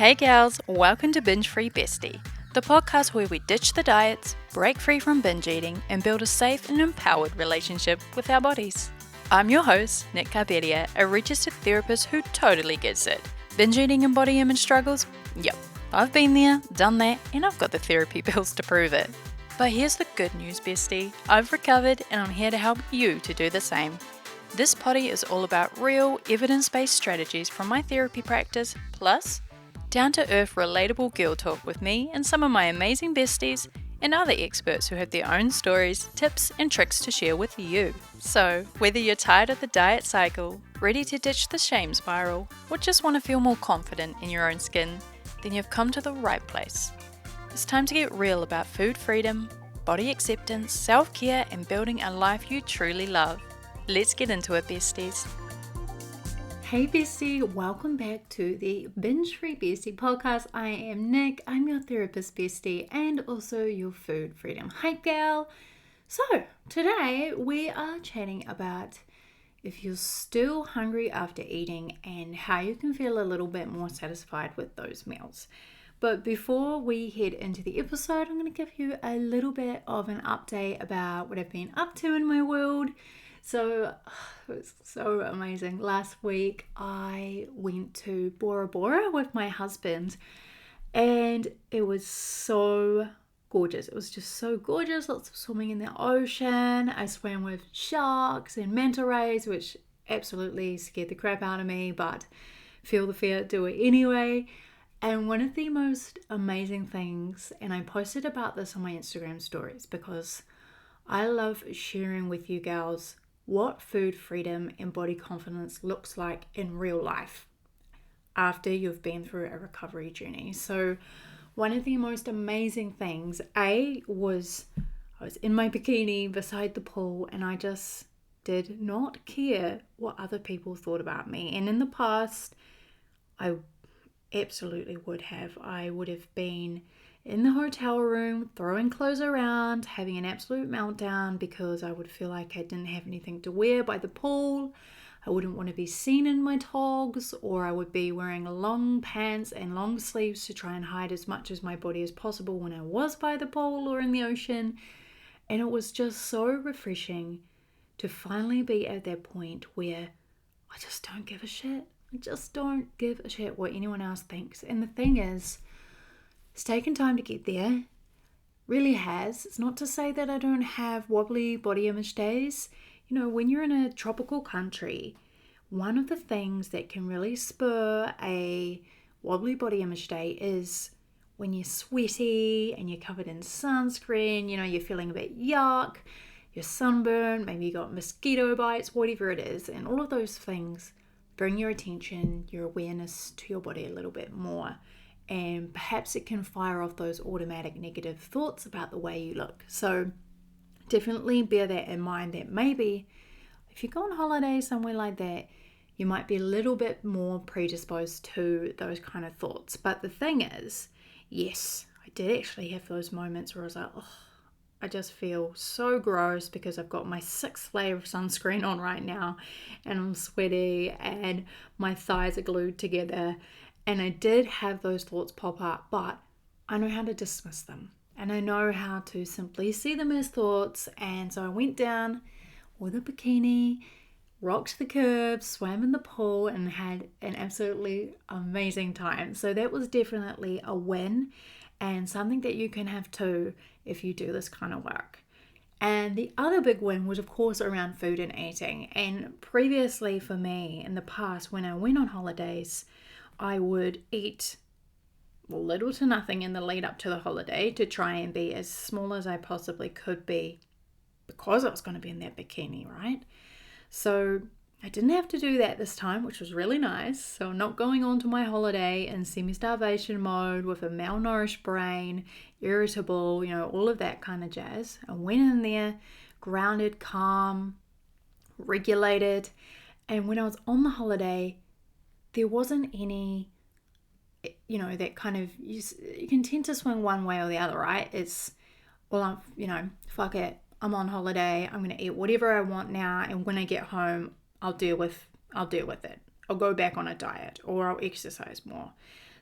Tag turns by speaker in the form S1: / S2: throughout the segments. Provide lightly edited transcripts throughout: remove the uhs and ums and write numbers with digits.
S1: Hey gals, welcome to Binge Free Bestie, the podcast where we ditch the diets, break free from binge eating, and build a safe and empowered relationship with our bodies. I'm your host, Nick Carberia, a registered therapist who totally gets it. Binge eating and body image struggles? Yep, I've been there, done that, and I've got the therapy bills to prove it. But here's the good news, bestie. I've recovered and I'm here to help you to do the same. This potty is all about real, evidence-based strategies from my therapy practice, plus down-to-earth, relatable girl talk with me and some of my amazing besties and other experts who have their own stories, tips, and tricks to share with you. So, whether you're tired of the diet cycle, ready to ditch the shame spiral, or just want to feel more confident in your own skin, then you've come to the right place. It's time to get real about food freedom, body acceptance, self-care, and building a life you truly love. Let's get into it, besties. Hey bestie, welcome back to the Binge Free Bestie podcast. I am Nick, I'm your therapist bestie and also your food freedom hype gal. So today we are chatting about if you're still hungry after eating and how you can feel a little bit more satisfied with those meals. But before we head into the episode, I'm going to give you a little bit of an update about what I've been up to in my world. So it was so amazing. Last week I went to Bora Bora with my husband and it was so gorgeous. It was just so gorgeous. Lots of swimming in the ocean. I swam with sharks and manta rays, which absolutely scared the crap out of me, but feel the fear, do it anyway. And one of the most amazing things, and I posted about this on my Instagram stories because I love sharing with you gals what food freedom and body confidence looks like in real life after you've been through a recovery journey. So one of the most amazing things, I was in my bikini beside the pool and I just did not care what other people thought about me. And in the past, I absolutely would have. I would have been in the hotel room, throwing clothes around, having an absolute meltdown because I would feel like I didn't have anything to wear by the pool. I wouldn't want to be seen in my togs, or I would be wearing long pants and long sleeves to try and hide as much as my body as possible when I was by the pool or in the ocean. And it was just so refreshing to finally be at that point where I just don't give a shit. I just don't give a shit what anyone else thinks. And the thing is, it's taken time to get there, really has. It's not to say that I don't have wobbly body image days. You know, when you're in a tropical country, one of the things that can really spur a wobbly body image day is when you're sweaty and you're covered in sunscreen, you know, you're feeling a bit yuck, you're sunburned, maybe you got mosquito bites, whatever it is, and all of those things bring your attention, your awareness to your body a little bit more. And perhaps it can fire off those automatic negative thoughts about the way you look. So definitely bear that in mind, that maybe if you go on holiday somewhere like that, you might be a little bit more predisposed to those kind of thoughts. But the thing is, yes, I did actually have those moments where I was like, oh, I just feel so gross because I've got my 6th layer of sunscreen on right now and I'm sweaty and my thighs are glued together. And I did have those thoughts pop up, but I know how to dismiss them. And I know how to simply see them as thoughts. And so I went down with a bikini, rocked the curb, swam in the pool, and had an absolutely amazing time. So that was definitely a win and something that you can have too if you do this kind of work. And the other big win was, of course, around food and eating. And previously for me, in the past, when I went on holidays, I would eat little to nothing in the lead up to the holiday to try and be as small as I possibly could be because I was going to be in that bikini, right? So I didn't have to do that this time, which was really nice. So I'm not going on to my holiday in semi-starvation mode with a malnourished brain, irritable, you know, all of that kind of jazz. I went in there grounded, calm, regulated. And when I was on the holiday, there wasn't any, you know, that kind of, you can tend to swing one way or the other, right? It's, well, fuck it. I'm on holiday. I'm going to eat whatever I want now. And when I get home, I'll deal with it. I'll go back on a diet or I'll exercise more.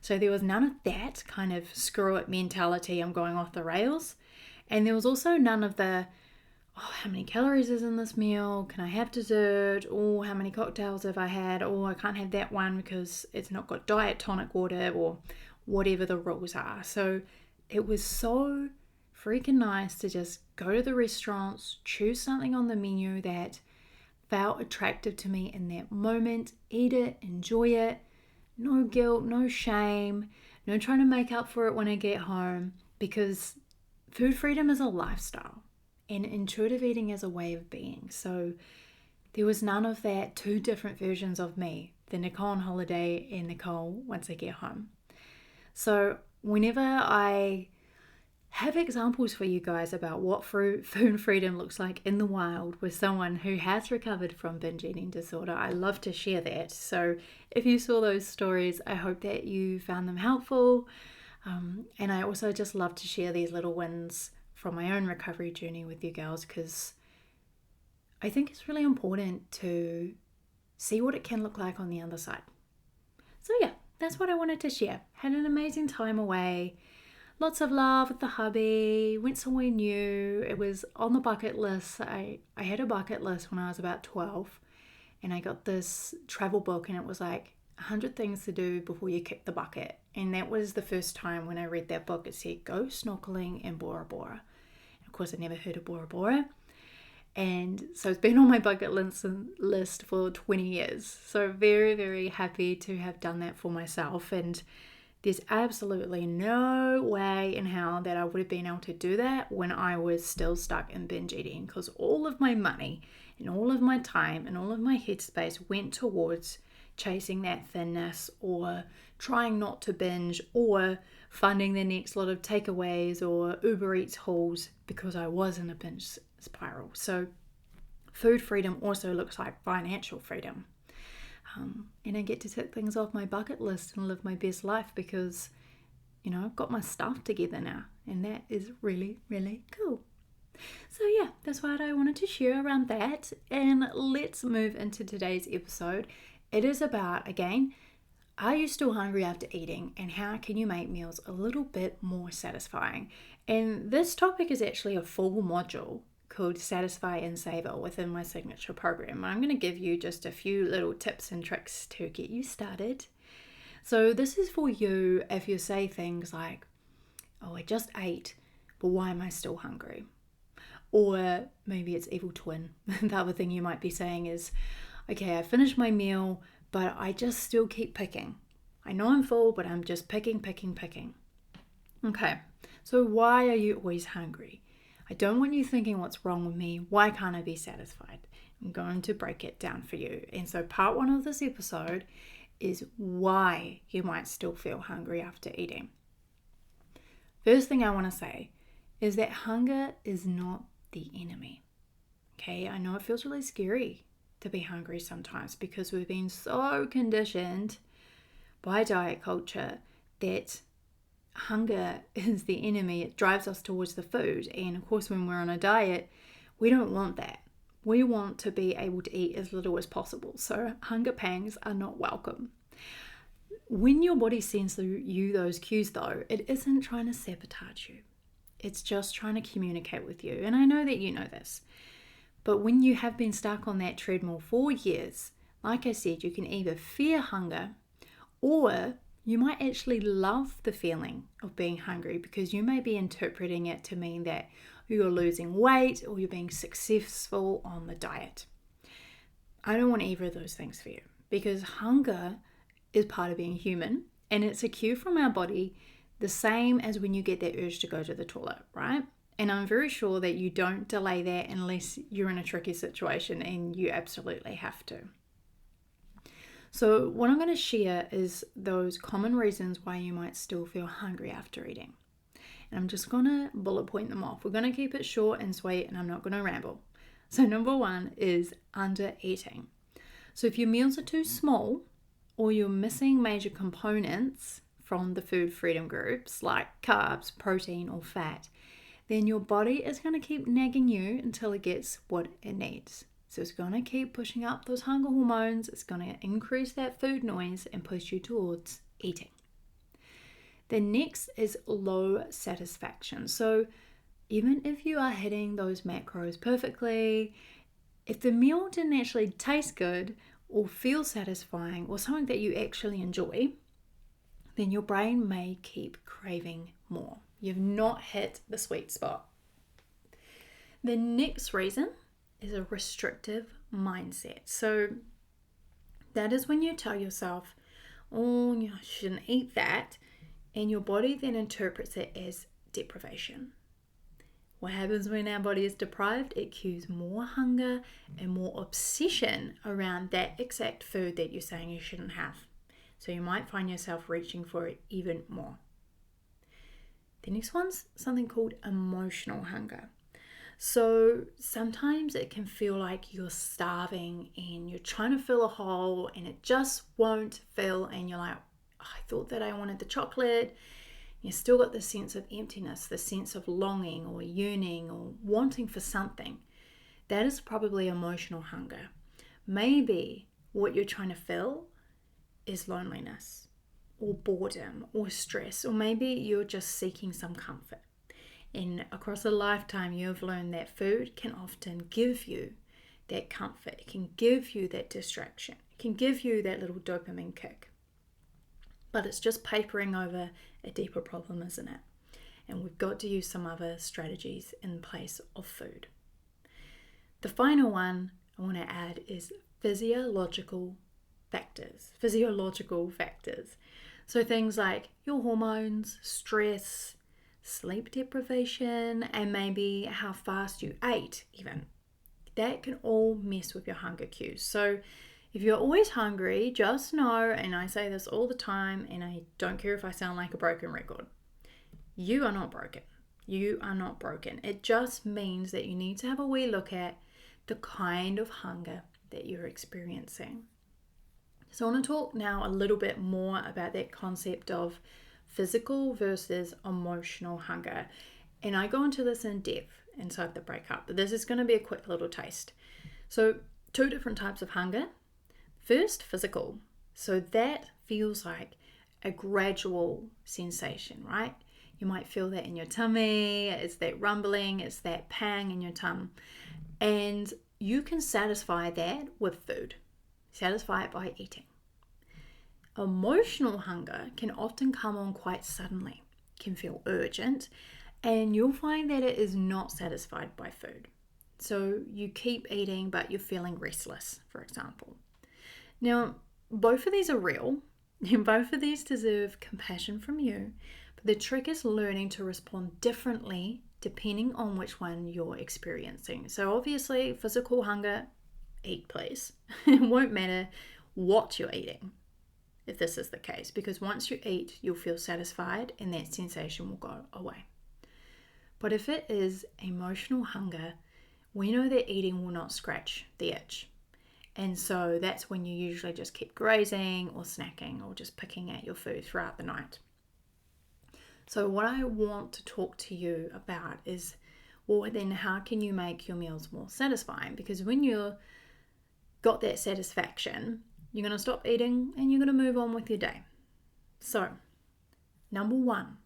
S1: So there was none of that kind of screw it mentality, I'm going off the rails. And there was also none of the, oh, how many calories is in this meal? Can I have dessert? Or how many cocktails have I had? Or I can't have that one because it's not got diet tonic water, or whatever the rules are. So it was so freaking nice to just go to the restaurants, choose something on the menu that felt attractive to me in that moment, eat it, enjoy it. No guilt, no shame, no trying to make up for it when I get home, because food freedom is a lifestyle and intuitive eating is a way of being. So there was none of that two different versions of me, the Nicole on holiday and Nicole once I get home. So whenever I have examples for you guys about what food freedom looks like in the wild with someone who has recovered from binge eating disorder, I love to share that. So if you saw those stories, I hope that you found them helpful. And I also just love to share these little wins from my own recovery journey with you girls, because I think it's really important to see what it can look like on the other side. So yeah, that's what I wanted to share. Had an amazing time away. Lots of love with the hubby, went somewhere new. It was on the bucket list. I had a bucket list when I was about 12, and I got this travel book, and it was like 100 things to do before you kick the bucket. And that was the first time when I read that book. It said go snorkeling in Bora Bora. And of course, I never heard of Bora Bora. And so it's been on my bucket list for 20 years. So very, very happy to have done that for myself. And there's absolutely no way in hell that I would have been able to do that when I was still stuck in binge eating, because all of my money and all of my time and all of my headspace went towards chasing that thinness, or trying not to binge, or funding the next lot of takeaways or Uber Eats hauls, because I was in a binge spiral. So food freedom also looks like financial freedom. And I get to tick things off my bucket list and live my best life because, I've got my stuff together now, and that is really, really cool. So yeah, that's what I wanted to share around that. And let's move into today's episode. It is about, again, are you still hungry after eating, and how can you make meals a little bit more satisfying? And this topic is actually a full module called Satisfy and Savor within my signature program. I'm going to give you just a few little tips and tricks to get you started. So this is for you if you say things like, oh, I just ate, but why am I still hungry? Or maybe it's evil twin. The other thing you might be saying is, okay, I finished my meal, but I just still keep picking. I know I'm full, but I'm just picking. Okay, so why are you always hungry? I don't want you thinking, what's wrong with me? Why can't I be satisfied? I'm going to break it down for you. And so part one of this episode is why you might still feel hungry after eating. First thing I want to say is that hunger is not the enemy. Okay, I know it feels really scary to be hungry sometimes, because we've been so conditioned by diet culture that hunger is the enemy. It drives us towards the food. And of course, when we're on a diet, we don't want that. We want to be able to eat as little as possible. So hunger pangs are not welcome. When your body sends you those cues though, it isn't trying to sabotage you. It's just trying to communicate with you. And I know that you know this. But when you have been stuck on that treadmill for years, like I said, you can either fear hunger, or you might actually love the feeling of being hungry, because you may be interpreting it to mean that you're losing weight or you're being successful on the diet. I don't want either of those things for you, because hunger is part of being human, and it's a cue from our body, the same as when you get that urge to go to the toilet, right? And I'm very sure that you don't delay that unless you're in a tricky situation and you absolutely have to. So what I'm going to share is those common reasons why you might still feel hungry after eating. And I'm just going to bullet point them off. We're going to keep it short and sweet, and I'm not going to ramble. So number one is under eating. So if your meals are too small, or you're missing major components from the food freedom groups like carbs, protein, or fat, then your body is going to keep nagging you until it gets what it needs. So it's going to keep pushing up those hunger hormones. It's going to increase that food noise and push you towards eating. The next is low satisfaction. So even if you are hitting those macros perfectly, if the meal didn't actually taste good or feel satisfying or something that you actually enjoy, then your brain may keep craving more. You've not hit the sweet spot. The next reason is a restrictive mindset. So that is when you tell yourself, oh, I shouldn't eat that, and your body then interprets it as deprivation. What happens when our body is deprived? It cues more hunger and more obsession around that exact food that you're saying you shouldn't have. So you might find yourself reaching for it even more. The next one's something called emotional hunger. So sometimes it can feel like you're starving and you're trying to fill a hole and it just won't fill, and you're like, I thought that I wanted the chocolate. You still got the sense of emptiness, the sense of longing or yearning or wanting for something. That is probably emotional hunger. Maybe what you're trying to fill is loneliness or boredom or stress, or maybe you're just seeking some comfort. And across a lifetime, you've learned that food can often give you that comfort. It can give you that distraction. It can give you that little dopamine kick. But it's just papering over a deeper problem, isn't it? And we've got to use some other strategies in place of food. The final one I want to add is physiological factors. So things like your hormones, stress, sleep deprivation, and maybe how fast you ate even. That can all mess with your hunger cues. So if you're always hungry, just know, and I say this all the time, and I don't care if I sound like a broken record, you are not broken. You are not broken. It just means that you need to have a wee look at the kind of hunger that you're experiencing. So I want to talk now a little bit more about that concept of physical versus emotional hunger. And I go into this in depth inside the breakup, but this is going to be a quick little taste. So 2 different types of hunger. First, physical. So that feels like a gradual sensation, right? You might feel that in your tummy, it's that rumbling, it's that pang in your tongue. And you can satisfy that with food. Satisfy it by eating. Emotional hunger can often come on quite suddenly, can feel urgent, and you'll find that it is not satisfied by food. So you keep eating, but you're feeling restless, for example. Now, both of these are real, and both of these deserve compassion from you, but the trick is learning to respond differently depending on which one you're experiencing. So obviously, physical hunger, eat please. It won't matter what you're eating if this is the case, because once you eat, you'll feel satisfied and that sensation will go away. But if it is emotional hunger, we know that eating will not scratch the itch. And so that's when you usually just keep grazing or snacking or just picking at your food throughout the night. So what I want to talk to you about is, well, then how can you make your meals more satisfying? Because when you've got that satisfaction, you're going to stop eating and you're going to move on with your day. So, number 1,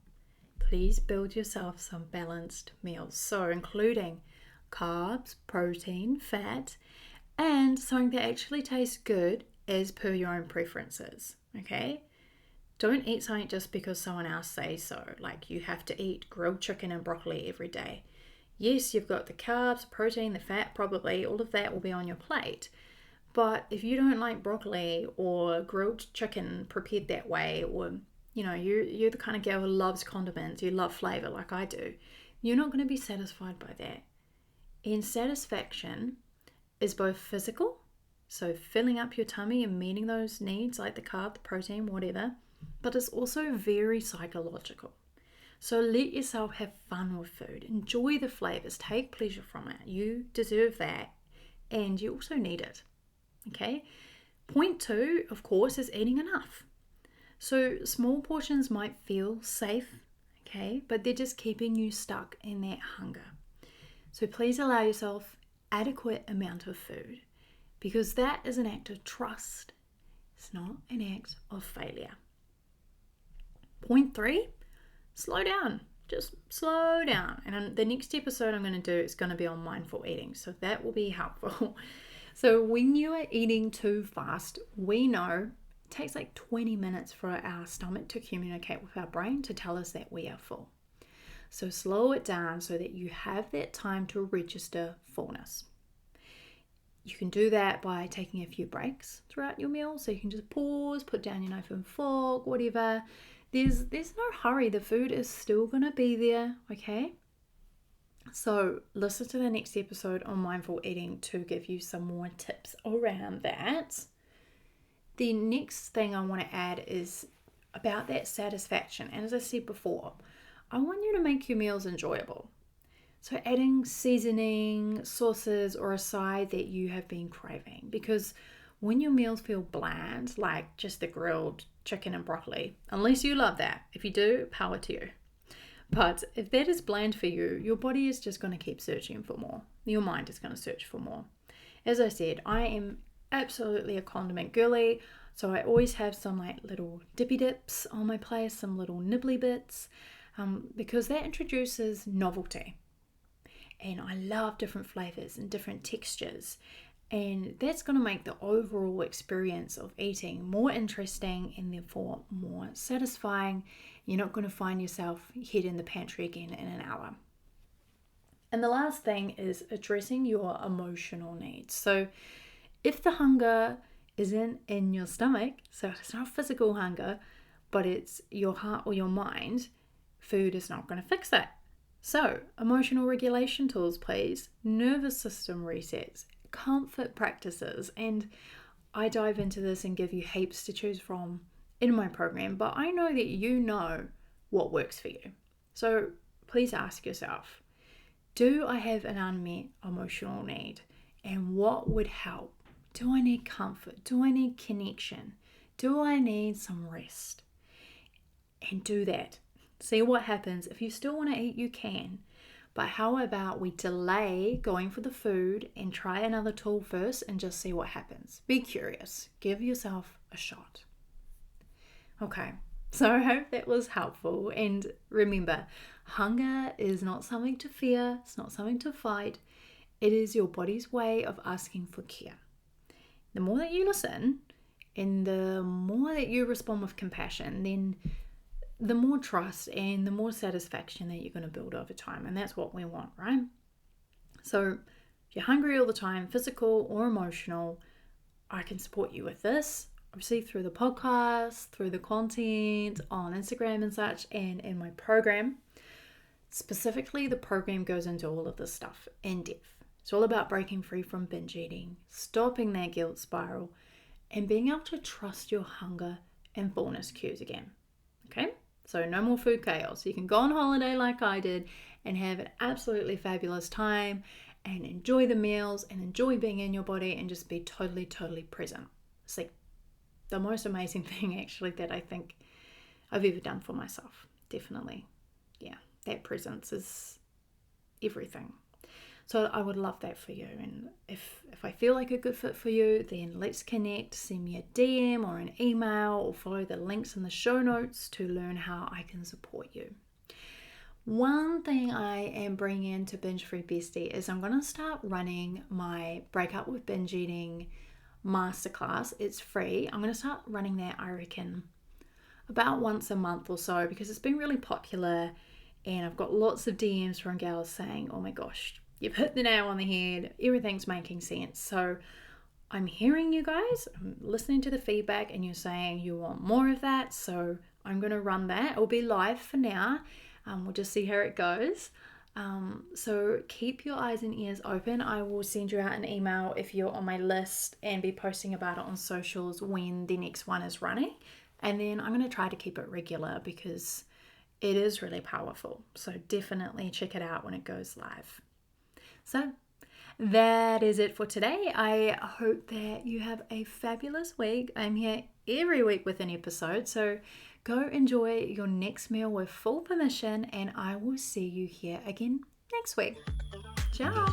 S1: please build yourself some balanced meals. So including carbs, protein, fat, and something that actually tastes good as per your own preferences, okay? Don't eat something just because someone else says so. Like you have to eat grilled chicken and broccoli every day. Yes, you've got the carbs, protein, the fat, probably, all of that will be on your plate. But if you don't like broccoli or grilled chicken prepared that way, or you're the kind of girl who loves condiments, you love flavor like I do, you're not going to be satisfied by that. And satisfaction is both physical, so filling up your tummy and meeting those needs like the carb, the protein, whatever, but it's also very psychological. So let yourself have fun with food, enjoy the flavors, take pleasure from it. You deserve that, and you also need it. Okay. Point 2, of course, is eating enough. So small portions might feel safe, okay, but they're just keeping you stuck in that hunger. So please allow yourself adequate amount of food, because that is an act of trust. It's not an act of failure. Point 3, slow down. Just slow down. And the next episode I'm going to do is going to be on mindful eating. So that will be helpful. So when you are eating too fast, we know it takes like 20 minutes for our stomach to communicate with our brain to tell us that we are full. So slow it down so that you have that time to register fullness. You can do that by taking a few breaks throughout your meal. So you can just pause, put down your knife and fork, whatever. There's no hurry. The food is still going to be there, okay? So listen to the next episode on mindful eating to give you some more tips around that. The next thing I want to add is about that satisfaction. And as I said before, I want you to make your meals enjoyable. So adding seasoning, sauces, or a side that you have been craving. Because when your meals feel bland, like just the grilled chicken and broccoli, unless you love that. If you do, power to you. But if that is bland for you, your body is just going to keep searching for more. Your mind is going to search for more. As I said, I am absolutely a condiment girly. So I always have some like little dippy dips on my plate, some little nibbly bits, because that introduces novelty. And I love different flavors and different textures. And that's going to make the overall experience of eating more interesting and therefore more satisfying. You're not going to find yourself head in the pantry again in an hour. And the last thing is addressing your emotional needs. So if the hunger isn't in your stomach, so it's not physical hunger, but it's your heart or your mind, food is not going to fix that. So emotional regulation tools, please, nervous system resets, comfort practices, and I dive into this and give you heaps to choose from in my program, but I know that you know what works for you. So please ask yourself, do I have an unmet emotional need? And what would help? Do I need comfort? Do I need connection? Do I need some rest? And do that. See what happens. If you still want to eat, you can. But how about we delay going for the food and try another tool first and just see what happens? Be curious. Give yourself a shot. Okay, so I hope that was helpful. And remember, hunger is not something to fear. It's not something to fight. It is your body's way of asking for care. The more that you listen and the more that you respond with compassion, then the more trust and the more satisfaction that you're going to build over time. And that's what we want, right? So if you're hungry all the time, physical or emotional, I can support you with this. Obviously through the podcast, through the content on Instagram and such, and in my program. Specifically, the program goes into all of this stuff in depth. It's all about breaking free from binge eating, stopping that guilt spiral, and being able to trust your hunger and fullness cues again. Okay? So no more food chaos. You can go on holiday like I did and have an absolutely fabulous time and enjoy the meals and enjoy being in your body and just be totally, totally present. It's like the most amazing thing actually that I think I've ever done for myself. Definitely. Yeah, that presence is everything. So I would love that for you. And if I feel like a good fit for you, then let's connect. Send me a DM or an email or follow the links in the show notes to learn how I can support you. One thing I am bringing into Binge Free Bestie is I'm going to start running my Break Up with Binge Eating masterclass. It's free. I'm going to start running that, I reckon, about once a month or so because it's been really popular and I've got lots of DMs from gals saying, oh my gosh, you've hit the nail on the head. Everything's making sense. So I'm hearing you guys. I'm listening to the feedback and you're saying you want more of that. So I'm going to run that. It'll be live for now. We'll just see how it goes. So keep your eyes and ears open. I will send you out an email if you're on my list and be posting about it on socials when the next one is running. And then I'm going to try to keep it regular because it is really powerful. So definitely check it out when it goes live. So that is it for today. I hope that you have a fabulous week. I'm here every week with an episode. So go enjoy your next meal with full permission and I will see you here again next week. Ciao.